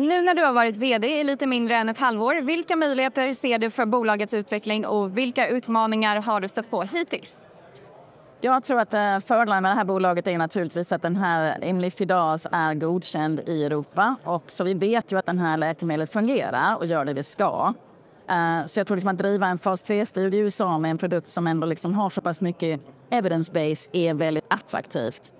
Nu när du har varit vd i lite mindre än ett halvår, vilka möjligheter ser du för bolagets utveckling och vilka utmaningar har du stött på hittills? Jag tror att fördelen med det här bolaget är naturligtvis att den här Imlifidase är godkänd i Europa. Och så vi vet ju att den här läkemedlet fungerar och gör det ska. Så jag tror liksom att driva en fas 3-studie i USA med en produkt som ändå liksom har så pass mycket evidence base är väldigt attraktivt.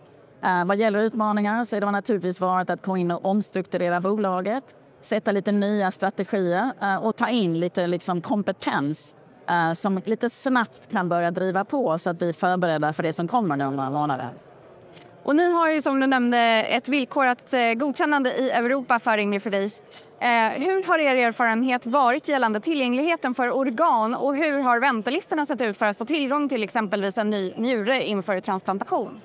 Vad gäller utmaningar så är det naturligtvis varit att gå in och omstrukturera bolaget, sätta lite nya strategier och ta in lite liksom kompetens som lite snabbt kan börja driva på så att vi är förberedda för det som kommer några månader. Och ni har ju som du nämnde ett villkorat godkännande i Europa för Imlifidase. Hur har er erfarenhet varit gällande tillgängligheten för organ och hur har väntelistorna sett ut för att få tillgång till exempelvis en ny njure inför transplantation?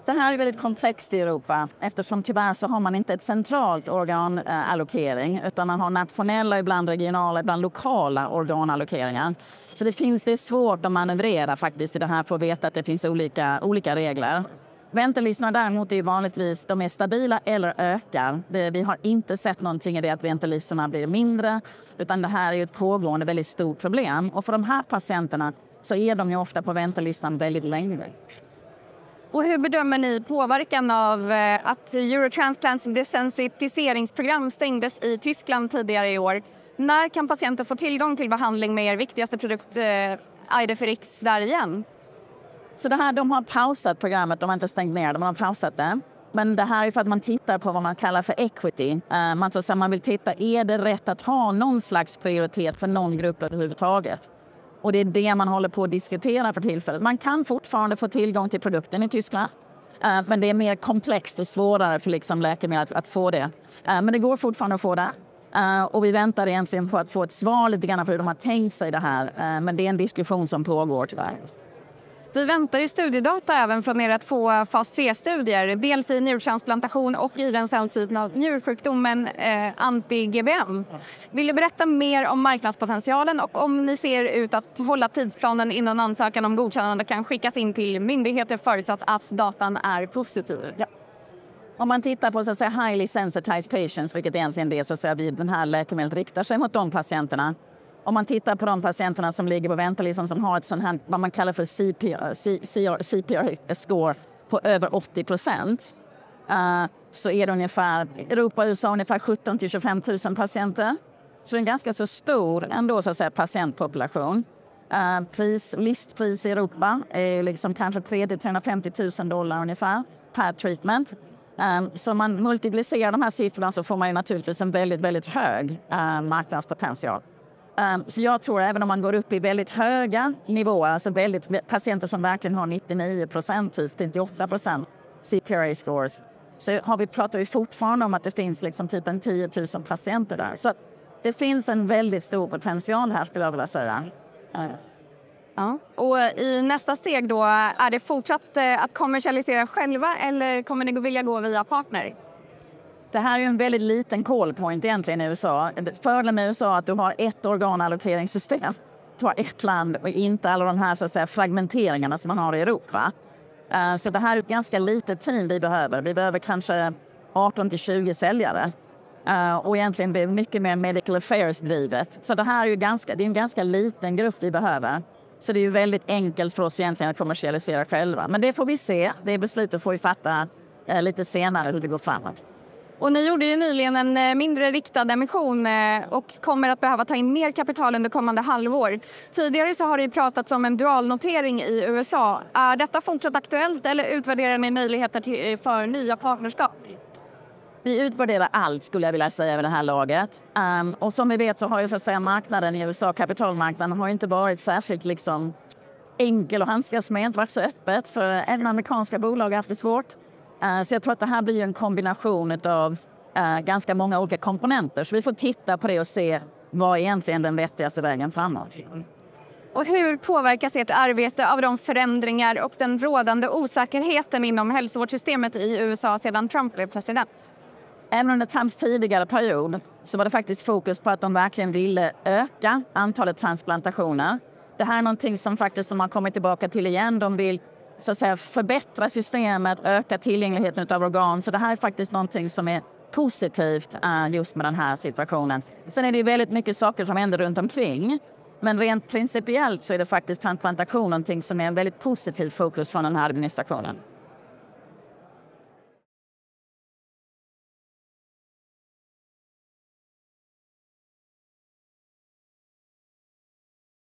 Det här är väldigt komplext i Europa eftersom tyvärr så har man inte ett centralt organallokering utan man har nationella, ibland regionala, ibland lokala organallokeringar. Så det är svårt att manövrera faktiskt i det här för att veta att det finns olika regler. Väntelistorna däremot är vanligtvis de är stabila eller ökar. Vi har inte sett någonting i det att väntelistorna blir mindre utan det här är ju ett pågående väldigt stort problem. Och för de här patienterna så är de ju ofta på väntelistan väldigt länge. Och hur bedömer ni påverkan av att Eurotransplants desensitiseringsprogram stängdes i Tyskland tidigare i år? När kan patienter få tillgång till behandling med er viktigaste produkt Idefirix där igen? Så det här, de har pausat programmet, de har inte stängt ner, de har pausat det. Men det här är för att man tittar på vad man kallar för equity. Man vill titta, är det rätt att ha någon slags prioritet för någon grupp överhuvudtaget? Och det är det man håller på att diskutera för tillfället. Man kan fortfarande få tillgång till produkten i Tyskland. Men det är mer komplext och svårare för liksom läkemedel att få det. Men det går fortfarande att få det. Och vi väntar egentligen på att få ett svar lite grann för hur de har tänkt sig det här. Men det är en diskussion som pågår tyvärr. Vi väntar ju studiedata även från era 2 fas 3-studier, dels i njurtransplantation och i den sällsynta njursjukdomen anti-GBM. Vill du berätta mer om marknadspotentialen och om ni ser ut att hålla tidsplanen innan ansökan om godkännande kan skickas in till myndigheter förutsatt att datan är positiv? Ja. Om man tittar på så att säga, highly sensitized patients, vilket egentligen är så att säga, den här läkemedlet riktar sig mot de patienterna. Om man tittar på de patienterna som ligger på väntelistan som har ett sånt här, vad man kallar för CPR-score på över 80%, så är det ungefär, Europa och USA ungefär 17 till 25 000 patienter. Så det är en ganska så stor ändå så att säga, patientpopulation. Listpris i Europa är liksom kanske 3 till 350 000 dollar ungefär per treatment. Så om man multiplicerar de här siffrorna så får man ju naturligtvis en väldigt, väldigt hög marknadspotential. Så jag tror även om man går upp i väldigt höga nivåer, alltså patienter som verkligen har 99%, typ 98% CPRA-scores, så pratar vi fortfarande om att det finns liksom typ en 10 000 patienter där. Så det finns en väldigt stor potential här skulle jag vilja säga. Ja. Och i nästa steg då, är det fortsatt att kommersialisera själva eller kommer ni vilja gå via partner? Det här är en väldigt liten call point egentligen i USA. Fördelen med USA är att du har ett organallakeringssystem. Du har ett land och inte alla de här så att säga, fragmenteringarna som man har i Europa. Så det här är ett ganska litet team vi behöver. Vi behöver kanske 18 till 20 säljare. Och egentligen blir det mycket mer medical affairs-drivet. Så det här är det är en ganska liten grupp vi behöver. Så det är ju väldigt enkelt för oss egentligen att kommersialisera själva. Men det får vi se. Det beslutet får vi fatta lite senare hur det går framåt. Och ni gjorde ju nyligen en mindre riktad emission och kommer att behöva ta in mer kapital under kommande halvår. Tidigare så har det ju pratats om en dualnotering i USA. Är detta fortsatt aktuellt eller utvärderar ni möjligheter för nya partnerskap? Vi utvärderar allt skulle jag vilja säga över det här laget. Och som vi vet så har ju så att säga marknaden i USA, kapitalmarknaden, har ju inte varit särskilt liksom enkel att handskas med, inte varit så öppet för även amerikanska bolag har haft det svårt. Så jag tror att det här blir en kombination av ganska många olika komponenter. Så vi får titta på det och se vad är egentligen den vettigaste vägen framåt. Och hur påverkas ert arbete av de förändringar och den rådande osäkerheten inom hälsovårdssystemet i USA sedan Trump blev president? Även under Trumps tidigare period så var det faktiskt fokus på att de verkligen ville öka antalet transplantationer. Det här är någonting som faktiskt de har kommit tillbaka till igen. De vill så att säga förbättra systemet, öka tillgängligheten av organ. Så det här är faktiskt någonting som är positivt just med den här situationen. Sen är det väldigt mycket saker som händer runt omkring. Men rent principiellt så är det faktiskt transplantation någonting som är en väldigt positiv fokus från den här administrationen.